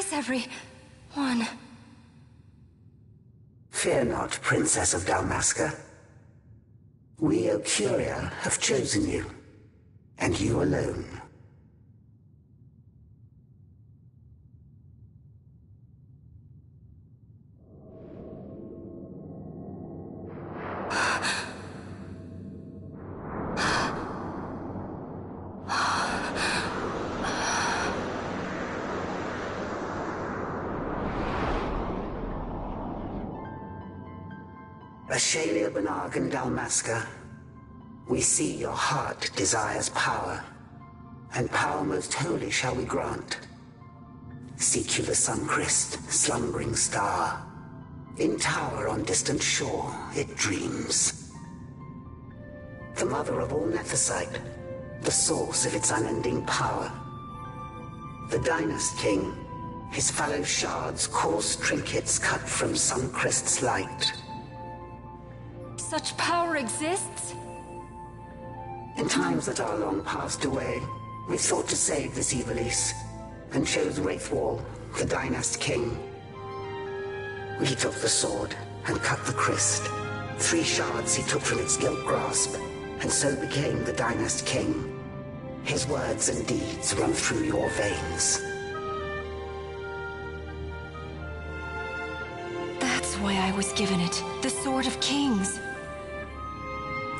is everyone? Fear not, Princess of Dalmasca. We, Ocuria, have chosen you, and you alone. Ashalia Banag and Dalmasca, we see your heart desires power, and power most holy shall we grant. Seek you the sun-crest, slumbering star. In tower on distant shore, it dreams. The mother of all Nephesite, the source of its unending power. The Dynast King, his fallow shards, coarse trinkets cut from sun-crest's light. Such power exists? In times that are long passed away, we sought to save this Ivalice, and chose Wraithwall, the Dynast King. He took the sword and cut the crest. 3 shards he took from its gilt grasp, and so became the Dynast King. His words and deeds run through your veins. That's why I was given it, the Sword of Kings.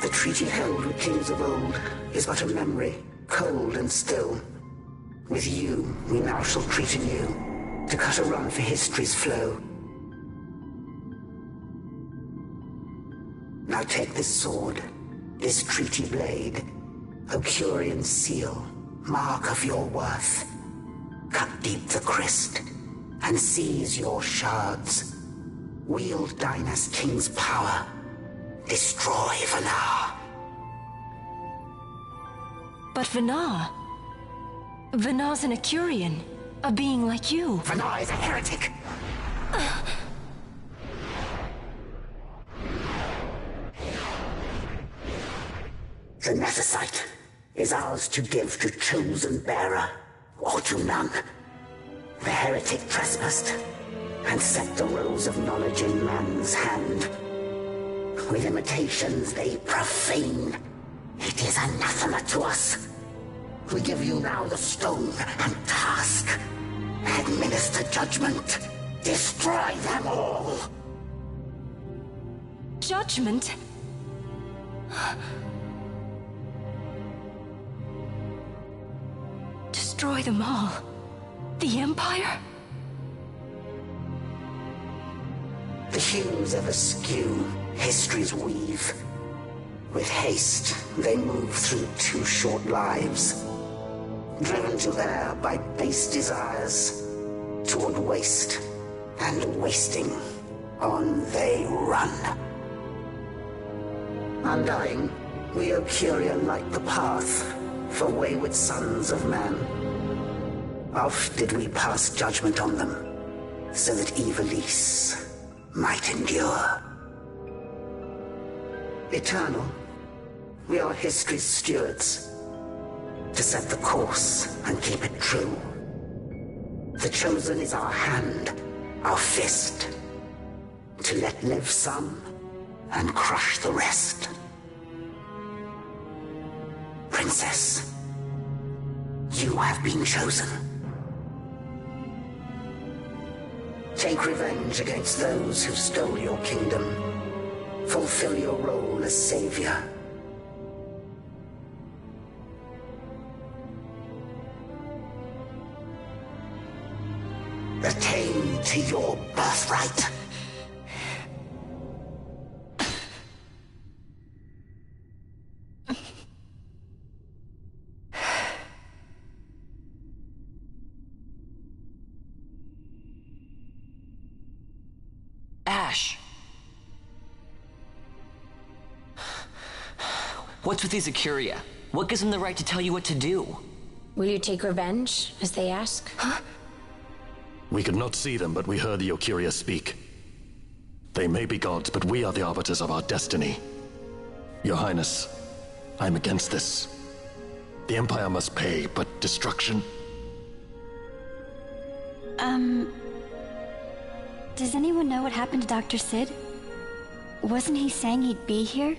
The treaty held with kings of old is but a memory, cold and still. With you, we now shall treat anew, to cut a run for history's flow. Now take this sword, this treaty blade, Ocurian seal, mark of your worth. Cut deep the crest, and seize your shards. Wield Dynast King's power. Destroy Vanar. But Vanar? Vanar's an Ocurian, a being like you. Vanar is a heretic. The Nephesite is ours to give to chosen bearer, or to none. The heretic trespassed, and set the rose of knowledge in man's hand. With imitations they profane. It is anathema to us. We give you now the stone and task. Administer judgment. Destroy them all. Judgment? Destroy them all? The Empire? The hues of askew, history's weave. With haste, they move through 2 short lives. Driven to err by base desires. Toward waste, and wasting, on they run. Undying, we Ocuria light the path for wayward sons of man. Oft did we pass judgment on them, so that Ivalice might endure. Eternal, we are history's stewards, to set the course and keep it true. The chosen is our hand, our fist, to let live some and crush the rest. Princess, you have been chosen. Take revenge against those who stole your kingdom. Fulfill your role as savior. Attain to your birthright. Ash! What's with these Ocuria? What gives them the right to tell you what to do? Will you take revenge, as they ask? Huh? We could not see them, but we heard the Ocuria speak. They may be gods, but we are the arbiters of our destiny. Your Highness, I'm against this. The Empire must pay, but destruction? Does anyone know what happened to Dr. Sid? Wasn't he saying he'd be here?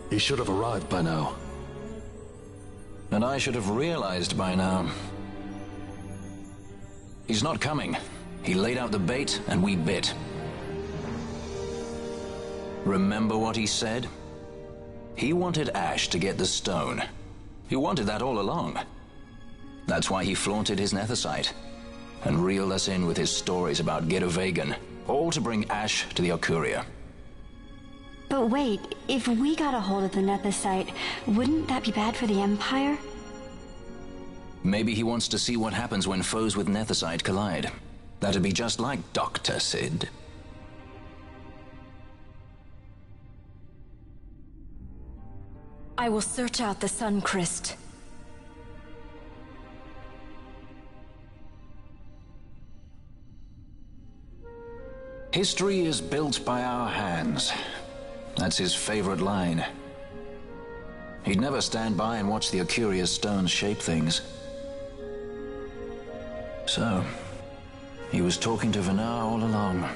He should have arrived by now. And I should have realized by now. He's not coming. He laid out the bait, and we bit. Remember what he said? He wanted Ash to get the stone. He wanted that all along. That's why he flaunted his nethicite, and reeled us in with his stories about Gidovegan, all to bring Ash to the Okuria. But wait, if we got a hold of the nethicite, wouldn't that be bad for the Empire? Maybe he wants to see what happens when foes with nethicite collide. That'd be just like Dr. Sid. I will search out the Sun Crest. History is built by our hands. That's his favorite line. He'd never stand by and watch the Okuria's stones shape things. So, he was talking to Vanar all along.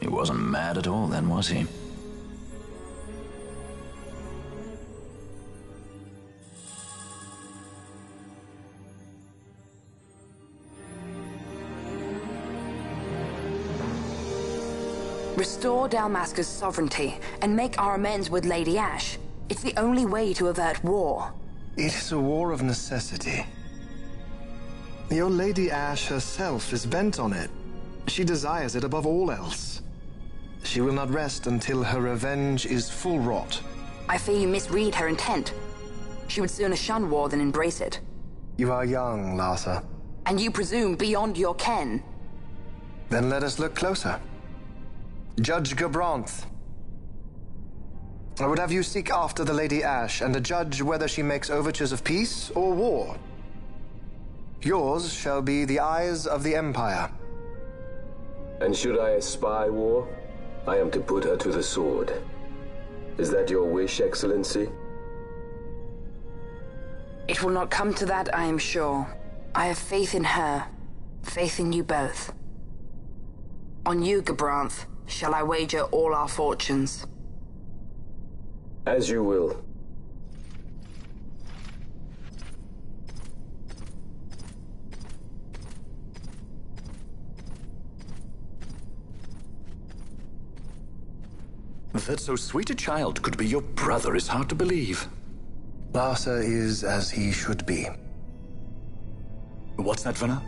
He wasn't mad at all then, was he? Restore Dalmasca's sovereignty and make our amends with Lady Ash. It's the only way to avert war. It is a war of necessity. Your Lady Ash herself is bent on it. She desires it above all else. She will not rest until her revenge is full wrought. I fear you misread her intent. She would sooner shun war than embrace it. You are young, Larsa. And you presume beyond your ken. Then let us look closer. Judge Gabranth. I would have you seek after the Lady Ash and judge whether she makes overtures of peace or war. Yours shall be the eyes of the Empire. And should I espy war, I am to put her to the sword. Is that your wish, Excellency? It will not come to that, I am sure. I have faith in her, faith in you both. On you, Gabranth, shall I wager all our fortunes? As you will. That so sweet a child could be your brother is hard to believe. Larsa is as he should be. What's that, Vanar?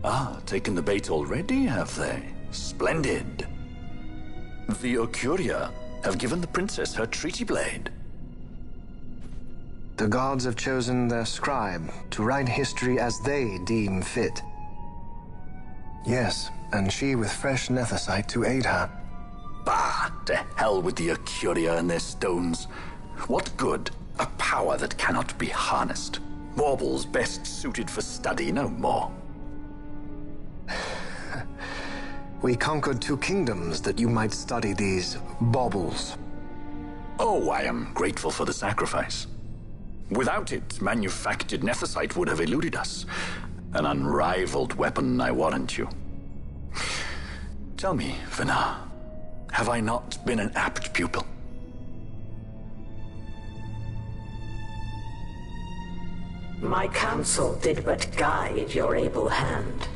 Ah, taken the bait already, have they? Splendid. The Okuria have given the princess her treaty blade. The gods have chosen their scribe to write history as they deem fit. Yes, and she with fresh nethicite to aid her. Bah! To hell with the Okuria and their stones. What good? A power that cannot be harnessed. Baubles best suited for study, no more. We conquered 2 kingdoms that you might study these baubles. Oh, I am grateful for the sacrifice. Without it, manufactured nethicite would have eluded us. An unrivaled weapon, I warrant you. Tell me, Vanar, have I not been an apt pupil? My counsel did but guide your able hand.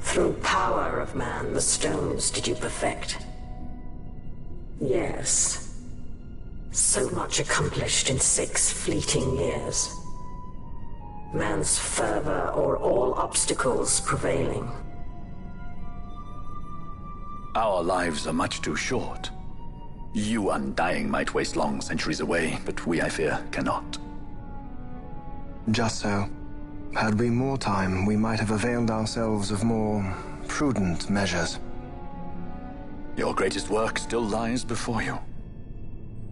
Through power of man, the stones did you perfect. Yes. So much accomplished in 6 fleeting years. Man's fervor o'er all obstacles prevailing. Our lives are much too short. You undying might waste long centuries away, but we, I fear, cannot. Just so. Had we more time, we might have availed ourselves of more prudent measures. Your greatest work still lies before you.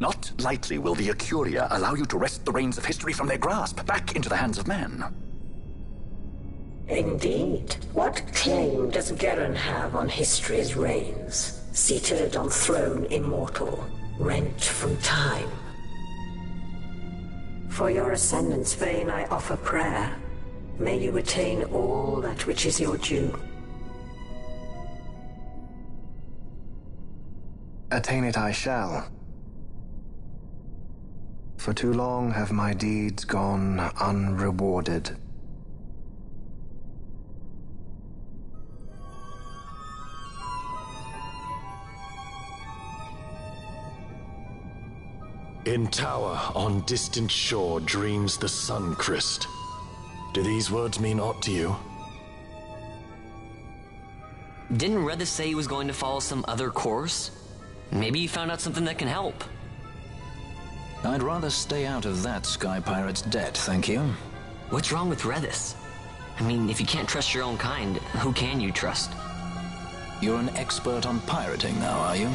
Not lightly will the Okuria allow you to wrest the reins of history from their grasp, back into the hands of man. Indeed. What claim does Geren have on history's reins, seated on throne immortal, rent from time? For your ascendant's vein I offer prayer. May you attain all that which is your due. Attain it I shall. For too long have my deeds gone unrewarded. In tower on distant shore dreams the sun Christ. Do these words mean aught to you? Didn't Redis say he was going to follow some other course? Maybe you found out something that can help. I'd rather stay out of that Sky Pirate's debt, thank you. What's wrong with Redis? I mean, if you can't trust your own kind, who can you trust? You're an expert on pirating now, are you?